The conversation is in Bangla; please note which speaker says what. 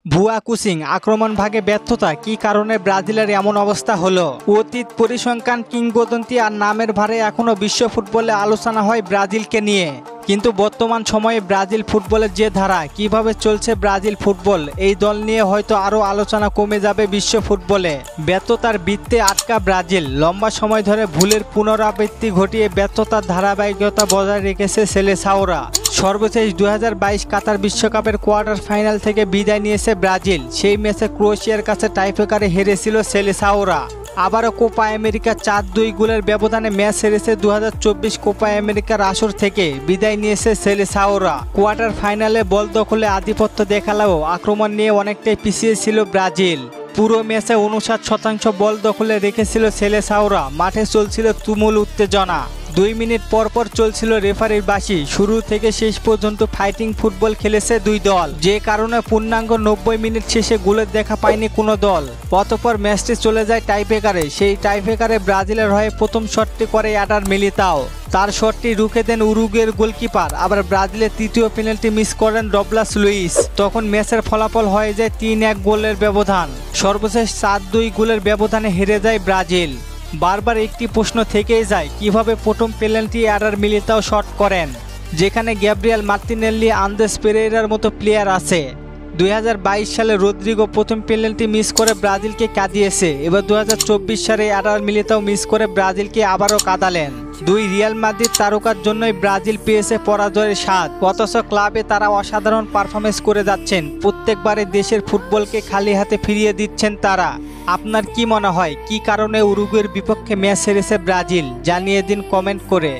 Speaker 1: ভুয়া কোচিং আক্রমণ ভাগে ব্যর্থতা কি কারণে ব্রাজিলের এমন অবস্থা হলো? অতীত পরিসংখ্যান কিংবদন্তি আর নামের ভারে এখনো বিশ্ব ফুটবলে আলোচনা হয় ব্রাজিলকে নিয়ে, কিন্তু বর্তমান সময়ে ব্রাজিল ফুটবলের যে ধারা কিভাবে চলছে ব্রাজিল ফুটবল, এই দল নিয়ে হয়তো আরও আলোচনা কমে যাবে বিশ্ব ফুটবলে। ব্যর্থতার বৃত্তে আটকা ব্রাজিল লম্বা সময় ধরে ভুলের পুনরাবৃত্তি ঘটিয়ে ব্যর্থতার ধারাবাহিকতা বজায় রেখেছে সেলেসাওরা। সর্বশেষ 2022 কাতার বিশ্বকাপের কোয়ার্টার ফাইনাল থেকে বিদায় নিয়েছে ব্রাজিল। সেই ম্যাচে ক্রোয়েশিয়ার কাছে টাইব্রেকারে হেরেছিল সেলেসাওরা। আবারও কোপা আমেরিকা 4-2 গোলের ব্যবধানে ম্যাচ হেরেছে 2024 কোপা আমেরিকার আসর থেকে বিদায় নিয়েছে সেলেসাওরা। কোয়ার্টার ফাইনালে বল দখলে আধিপত্য দেখালেও আক্রমণ নিয়ে অনেকটাই পিছিয়ে ছিল ব্রাজিল। পুরো ম্যাচে 59% বল দখলে রেখেছিল সেলেসাওরা। মাঠে চলছিল তুমুল উত্তেজনা। 2 মিনিট পর পর চলছিল রেফারির বাঁশি। শুরু থেকে শেষ পর্যন্ত ফাইটিং ফুটবল খেলেছে দুই দল, যে কারণে পূর্ণাঙ্গ 90 মিনিট শেষে গোলের দেখা পায়নি কোনো দল। অতঃপর ম্যাচটি চলে যায় টাইব্রেকারে। সেই টাইব্রেকারে ব্রাজিলের হয়ে প্রথম শটটি করে এডার মিলিতাও। তার শটটি রুখে দেন উরুগুয়ের গোলকিপার। আবার ব্রাজিলের তৃতীয় পেনাল্টি মিস করেন ডগলাস লুইস। তখন ম্যাচের ফলাফল হয়ে যায় 3-1 গোলের ব্যবধান। সর্বশেষ 4-2 গোলের ব্যবধানে হেরে যায় ব্রাজিল। বারবার একটি প্রশ্ন থেকেই যায়, কিভাবে প্রথম পেনাল্টি এডার মিলিতাও শট করেন, যেখানে গ্যাব্রিয়েল মার্তিনেল্লি, আন্দ্রেস পেরেইরার মতো প্লেয়ার আছে। 2022 সালে রদ্রিগো প্রথম পেনাল্টি মিস করে ব্রাজিলকে কাঁদিয়েছে। এবার 2024 সালে এডার মিলিতাও মিস করে ব্রাজিলকে আবারও কাঁদালেন। দুই রিয়াল মাদ্রিদ তারকার জন্যই ব্রাজিল পেয়েছে পরাজয়ের স্বাদ। অথচ ক্লাবে তারা অসাধারণ পারফরমেন্স করে যাচ্ছেন। প্রত্যেকবারে দেশের ফুটবলকে খালি হাতে ফিরিয়ে দিচ্ছেন তারা। আপনার কি মনে হয়, কি কারণে উরুগুয়ের বিপক্ষে ম্যাচ হেরেছে ব্রাজিল? জানিয়ে দিন কমেন্ট করে।